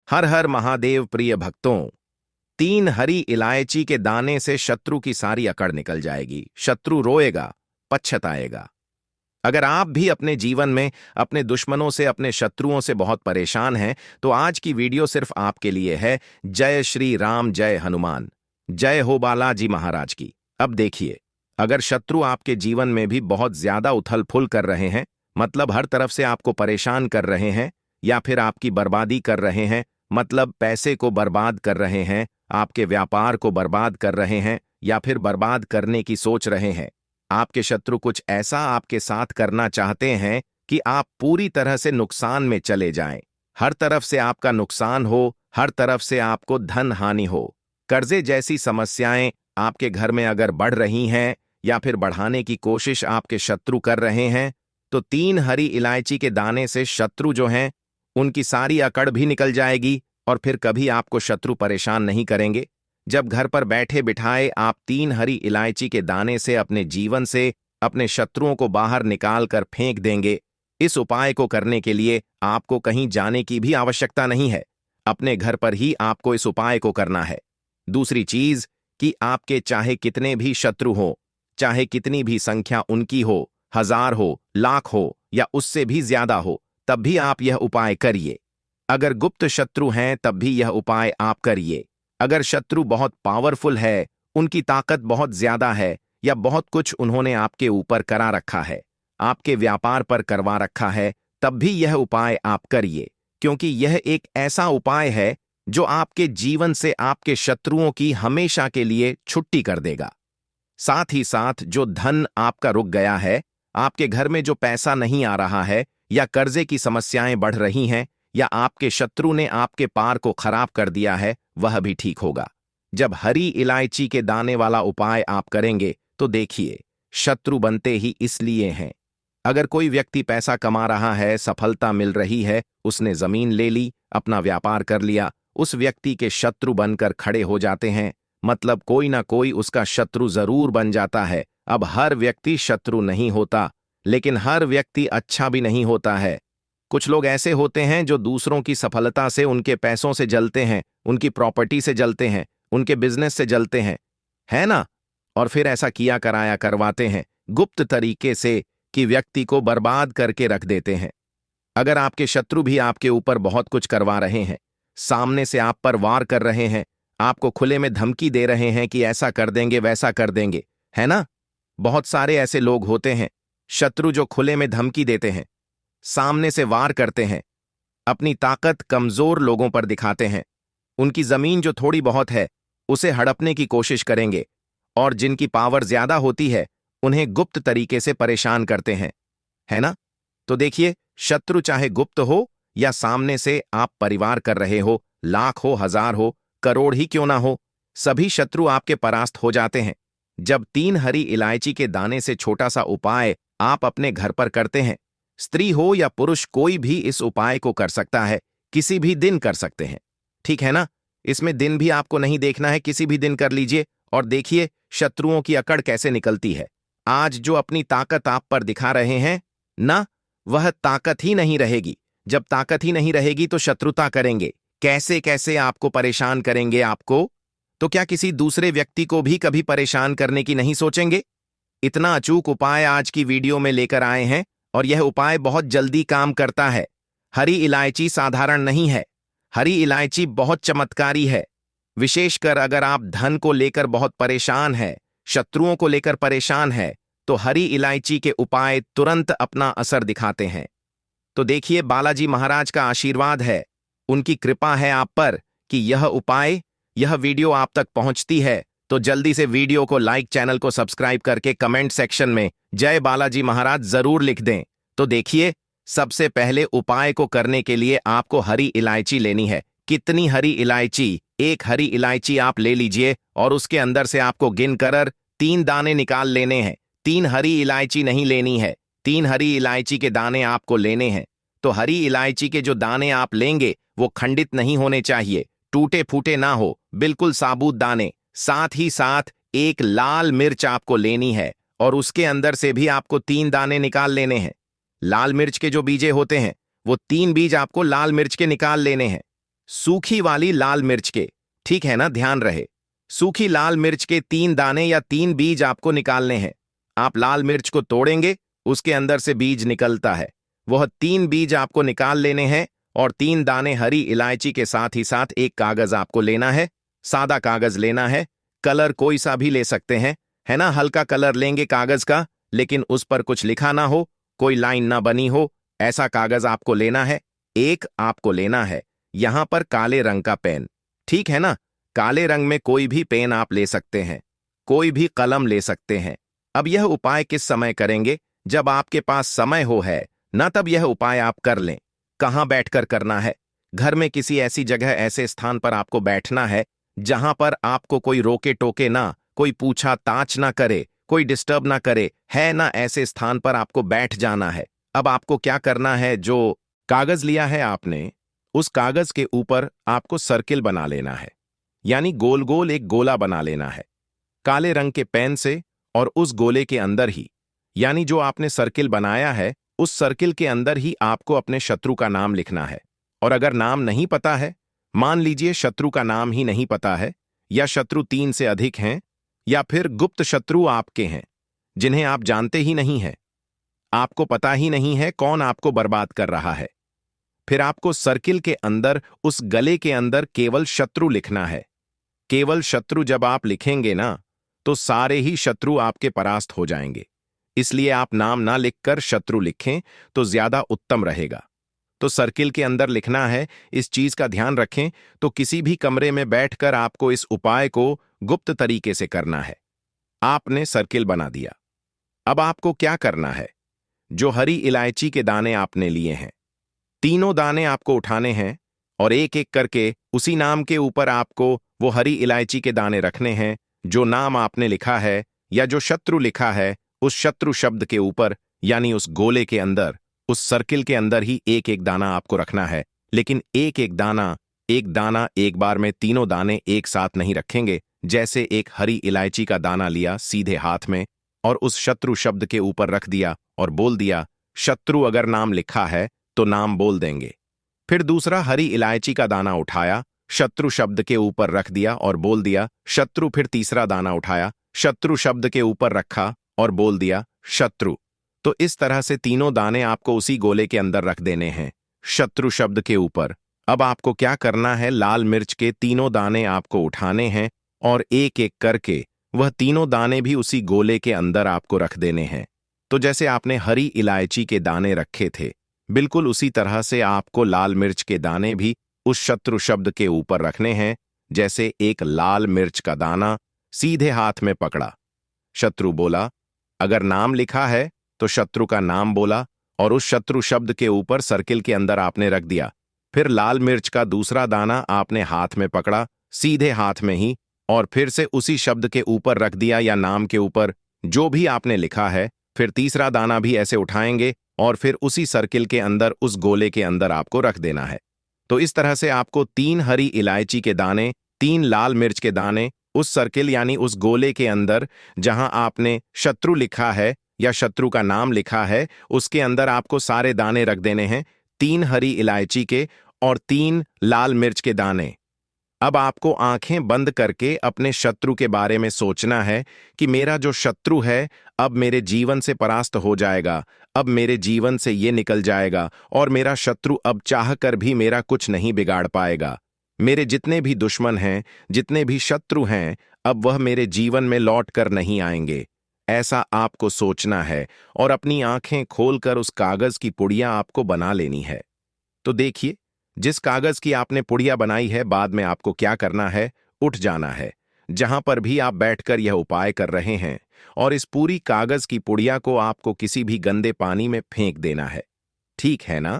हर हर महादेव प्रिय भक्तों। 3 हरी इलायची के दाने से शत्रु की सारी अकड़ निकल जाएगी। शत्रु रोएगा, पछताएगा। अगर आप भी अपने जीवन में अपने दुश्मनों से, अपने शत्रुओं से बहुत परेशान हैं, तो आज की वीडियो सिर्फ आपके लिए है। जय श्री राम, जय हनुमान, जय हो बालाजी महाराज की। अब देखिए, अगर शत्रु आपके जीवन में भी बहुत ज्यादा उथल फुल कर रहे हैं, मतलब हर तरफ से आपको परेशान कर रहे हैं, या फिर आपकी बर्बादी कर रहे हैं, मतलब पैसे को बर्बाद कर रहे हैं, आपके व्यापार को बर्बाद कर रहे हैं, या फिर बर्बाद करने की सोच रहे हैं, आपके शत्रु कुछ ऐसा आपके साथ करना चाहते हैं कि आप पूरी तरह से नुकसान में चले जाएं। हर तरफ से आपका नुकसान हो, हर तरफ से आपको धन हानि हो, कर्जे जैसी समस्याएं आपके घर में अगर बढ़ रही हैं या फिर बढ़ाने की कोशिश आपके शत्रु कर रहे हैं, तो 3 हरी इलायची के दाने से शत्रु जो हैं उनकी सारी अकड़ भी निकल जाएगी और फिर कभी आपको शत्रु परेशान नहीं करेंगे। जब घर पर बैठे बिठाए आप 3 हरी इलायची के दाने से अपने जीवन से अपने शत्रुओं को बाहर निकाल कर फेंक देंगे। इस उपाय को करने के लिए आपको कहीं जाने की भी आवश्यकता नहीं है। अपने घर पर ही आपको इस उपाय को करना है। दूसरी चीज कि आपके चाहे कितने भी शत्रु हो, चाहे कितनी भी संख्या उनकी हो, 1000 हो, लाख हो या उससे भी ज्यादा हो, तब भी आप यह उपाय करिए। अगर गुप्त शत्रु हैं तब भी यह उपाय आप करिए। अगर शत्रु बहुत पावरफुल है, उनकी ताकत बहुत ज्यादा है, या बहुत कुछ उन्होंने आपके ऊपर करा रखा है, आपके व्यापार पर करवा रखा है, तब भी यह उपाय आप करिए, क्योंकि यह एक ऐसा उपाय है जो आपके जीवन से आपके शत्रुओं की हमेशा के लिए छुट्टी कर देगा। साथ ही साथ जो धन आपका रुक गया है, आपके घर में जो पैसा नहीं आ रहा है, या कर्जे की समस्याएं बढ़ रही हैं, या आपके शत्रु ने आपके पार को खराब कर दिया है, वह भी ठीक होगा। जब हरी इलायची के दाने वाला उपाय आप करेंगे तो देखिए, शत्रु बनते ही इसलिए हैं। अगर कोई व्यक्ति पैसा कमा रहा है, सफलता मिल रही है, उसने जमीन ले ली, अपना व्यापार कर लिया, उस व्यक्ति के शत्रु बनकर खड़े हो जाते हैं। मतलब कोई ना कोई उसका शत्रु जरूर बन जाता है। अब हर व्यक्ति शत्रु नहीं होता, लेकिन हर व्यक्ति अच्छा भी नहीं होता है। कुछ लोग ऐसे होते हैं जो दूसरों की सफलता से, उनके पैसों से जलते हैं, उनकी प्रॉपर्टी से जलते हैं, उनके बिजनेस से जलते हैं, है ना? और फिर ऐसा किया कराया करवाते हैं गुप्त तरीके से कि व्यक्ति को बर्बाद करके रख देते हैं। अगर आपके शत्रु भी आपके ऊपर बहुत कुछ करवा रहे हैं, सामने से आप पर वार कर रहे हैं, आपको खुले में धमकी दे रहे हैं कि ऐसा कर देंगे, वैसा कर देंगे, है ना? बहुत सारे ऐसे लोग होते हैं, शत्रु जो खुले में धमकी देते हैं, सामने से वार करते हैं, अपनी ताकत कमजोर लोगों पर दिखाते हैं, उनकी जमीन जो थोड़ी बहुत है उसे हड़पने की कोशिश करेंगे, और जिनकी पावर ज्यादा होती है उन्हें गुप्त तरीके से परेशान करते हैं, है ना? तो देखिए, शत्रु चाहे गुप्त हो या सामने से आप परिवार कर रहे हो, लाख हो, 1000 हो, करोड़ ही क्यों ना हो, सभी शत्रु आपके परास्त हो जाते हैं। जब 3 हरी इलायची के दाने से छोटा सा उपाय आप अपने घर पर करते हैं, स्त्री हो या पुरुष, कोई भी इस उपाय को कर सकता है, किसी भी दिन कर सकते हैं, ठीक है ना? इसमें दिन भी आपको नहीं देखना है, किसी भी दिन कर लीजिए और देखिए शत्रुओं की अकड़ कैसे निकलती है। आज जो अपनी ताकत आप पर दिखा रहे हैं ना, वह ताकत ही नहीं रहेगी। जब ताकत ही नहीं रहेगी तो शत्रुता करेंगे, कैसे कैसे आपको परेशान करेंगे। आपको तो क्या किसी दूसरे व्यक्ति को भी कभी परेशान करने की नहीं सोचेंगे? इतना अचूक उपाय आज की वीडियो में लेकर आए हैं, और यह उपाय बहुत जल्दी काम करता है। हरी इलायची साधारण नहीं है, हरी इलायची बहुत चमत्कारी है। विशेषकर अगर आप धन को लेकर बहुत परेशान है, शत्रुओं को लेकर परेशान है, तो हरी इलायची के उपाय तुरंत अपना असर दिखाते हैं। तो देखिए, बालाजी महाराज का आशीर्वाद है, उनकी कृपा है आप पर कि यह उपाय, यह वीडियो आप तक पहुंचती है। तो जल्दी से वीडियो को लाइक, चैनल को सब्सक्राइब करके कमेंट सेक्शन में जय बालाजी महाराज जरूर लिख दें। तो देखिए, सबसे पहले उपाय को करने के लिए आपको हरी इलायची लेनी है। कितनी हरी इलायची? 1 हरी इलायची आप ले लीजिए और उसके अंदर से आपको गिन कर 3 दाने निकाल लेने हैं। 3 हरी इलायची नहीं लेनी है, 3 हरी इलायची के दाने आपको लेने हैं। तो हरी इलायची के जो दाने आप लेंगे वो खंडित नहीं होने चाहिए, टूटे फूटे ना हो, बिल्कुल साबुत दाने। साथ ही साथ एक लाल मिर्च आपको लेनी है और उसके अंदर से भी आपको 3 दाने निकाल लेने हैं। लाल मिर्च के जो बीजे होते हैं वो 3 बीज आपको लाल मिर्च के निकाल लेने हैं। सूखी वाली लाल मिर्च के, ठीक है ना, ध्यान रहे। सूखी लाल मिर्च के 3 दाने या 3 बीज आपको निकालने हैं। आप लाल मिर्च को तोड़ेंगे, उसके अंदर से बीज निकलता है। वह 3 बीज आपको निकाल लेने हैं और 3 दाने हरी इलायची के साथ ही साथ एक कागज आपको लेना है। सादा कागज लेना है, कलर कोई सा भी ले सकते हैं, है ना। हल्का कलर लेंगे कागज का, लेकिन उस पर कुछ लिखा ना हो, कोई लाइन ना बनी हो, ऐसा कागज आपको लेना है। एक आपको लेना है यहां पर काले रंग का पेन, ठीक है ना। काले रंग में कोई भी पेन आप ले सकते हैं, कोई भी कलम ले सकते हैं। अब यह उपाय किस समय करेंगे? जब आपके पास समय हो है ना, तब यह उपाय आप कर लें। कहां बैठकर करना है? घर में किसी ऐसी जगह, ऐसे स्थान पर आपको बैठना है जहां पर आपको कोई रोके टोके ना, कोई पूछा ताछ ना करे, कोई डिस्टर्ब ना करे, है ना। ऐसे स्थान पर आपको बैठ जाना है। अब आपको क्या करना है? जो कागज लिया है आपने, उस कागज के ऊपर आपको सर्किल बना लेना है, यानी गोल गोल एक गोला बना लेना है काले रंग के पेन से। और उस गोले के अंदर ही, यानी जो आपने सर्किल बनाया है, उस सर्किल के अंदर ही आपको अपने शत्रु का नाम लिखना है। और अगर नाम नहीं पता है, मान लीजिए शत्रु का नाम ही नहीं पता है, या शत्रु 3 से अधिक हैं, या फिर गुप्त शत्रु आपके हैं जिन्हें आप जानते ही नहीं हैं, आपको पता ही नहीं है कौन आपको बर्बाद कर रहा है, फिर आपको सर्किल के अंदर, उस गले के अंदर केवल शत्रु लिखना है। केवल शत्रु जब आप लिखेंगे ना, तो सारे ही शत्रु आपके परास्त हो जाएंगे। इसलिए आप नाम ना लिखकर शत्रु लिखें तो ज्यादा उत्तम रहेगा। तो सर्किल के अंदर लिखना है, इस चीज का ध्यान रखें। तो किसी भी कमरे में बैठकर आपको इस उपाय को गुप्त तरीके से करना है। आपने सर्किल बना दिया। अब आपको क्या करना है? जो हरी इलायची के दाने आपने लिए हैं, तीनों दाने आपको उठाने हैं और एक एक करके उसी नाम के ऊपर आपको वो हरी इलायची के दाने रखने हैं। जो नाम आपने लिखा है या जो शत्रु लिखा है, उस शत्रु शब्द के ऊपर, यानी उस गोले के अंदर, उस सर्किल के अंदर ही एक एक दाना आपको रखना है। लेकिन एक दाना एक बार में तीनों दाने एक साथ नहीं रखेंगे। जैसे एक हरी इलायची का दाना लिया सीधे हाथ में और उस शत्रु शब्द के ऊपर रख दिया और बोल दिया, शत्रु अगर नाम लिखा है तो नाम बोल देंगे। फिर दूसरा हरी इलायची का दाना उठाया, शत्रु शब्द के ऊपर रख दिया और बोल दिया शत्रु। फिर तीसरा दाना उठाया, शत्रु शब्द के ऊपर रखा और बोल दिया शत्रु। तो इस तरह से तीनों दाने आपको उसी गोले के अंदर रख देने हैं, शत्रु शब्द के ऊपर। अब आपको क्या करना है? लाल मिर्च के तीनों दाने आपको उठाने हैं और एक एक करके वह तीनों दाने भी उसी गोले के अंदर आपको रख देने हैं। तो जैसे आपने हरी इलायची के दाने रखे थे, बिल्कुल उसी तरह से आपको लाल मिर्च के दाने भी उस शत्रु शब्द के ऊपर रखने हैं। जैसे एक लाल मिर्च का दाना सीधे हाथ में पकड़ा, शत्रु बोला, अगर नाम लिखा है तो शत्रु का नाम बोला और उस शत्रु शब्द के ऊपर सर्किल के अंदर आपने रख दिया। फिर लाल मिर्च का दूसरा दाना आपने हाथ में पकड़ा, सीधे हाथ में ही, और फिर से उसी शब्द के ऊपर रख दिया या नाम के ऊपर जो भी आपने लिखा है। फिर तीसरा दाना भी ऐसे उठाएंगे और फिर उसी सर्किल के अंदर, उस गोले के अंदर आपको रख देना है। तो इस तरह से आपको 3 हरी इलायची के दाने, 3 लाल मिर्च के दाने उस सर्किल यानी उस गोले के अंदर जहां आपने शत्रु लिखा है या शत्रु का नाम लिखा है, उसके अंदर आपको सारे दाने रख देने हैं, 3 हरी इलायची के और 3 लाल मिर्च के दाने। अब आपको आंखें बंद करके अपने शत्रु के बारे में सोचना है कि मेरा जो शत्रु है अब मेरे जीवन से परास्त हो जाएगा, अब मेरे जीवन से ये निकल जाएगा और मेरा शत्रु अब चाहकर भी मेरा कुछ नहीं बिगाड़ पाएगा। मेरे जितने भी दुश्मन हैं, जितने भी शत्रु हैं, अब वह मेरे जीवन में लौट कर नहीं आएंगे। ऐसा आपको सोचना है और अपनी आंखें खोलकर उस कागज की पुड़िया आपको बना लेनी है। तो देखिए, जिस कागज की आपने पुड़िया बनाई है, बाद में आपको क्या करना है? उठ जाना है जहां पर भी आप बैठकर यह उपाय कर रहे हैं और इस पूरी कागज की पुड़िया को आपको किसी भी गंदे पानी में फेंक देना है, ठीक है ना।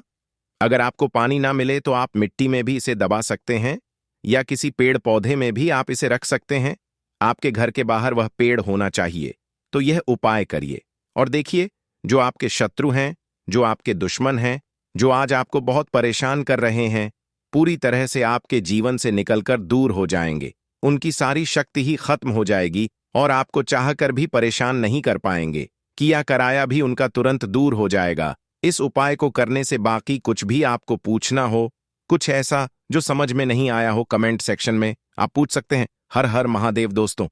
अगर आपको पानी ना मिले तो आप मिट्टी में भी इसे दबा सकते हैं या किसी पेड़ पौधे में भी आप इसे रख सकते हैं। आपके घर के बाहर वह पेड़ होना चाहिए। तो यह उपाय करिए और देखिए, जो आपके शत्रु हैं, जो आपके दुश्मन हैं, जो आज आपको बहुत परेशान कर रहे हैं, पूरी तरह से आपके जीवन से निकलकर दूर हो जाएंगे। उनकी सारी शक्ति ही खत्म हो जाएगी और आपको चाहकर भी परेशान नहीं कर पाएंगे। किया कराया भी उनका तुरंत दूर हो जाएगा। इस उपाय को करने से बाकी कुछ भी आपको पूछना हो कुछ ऐसा जो समझ में नहीं आया हो कमेंट सेक्शन में आप पूछ सकते हैं। हर हर महादेव दोस्तों।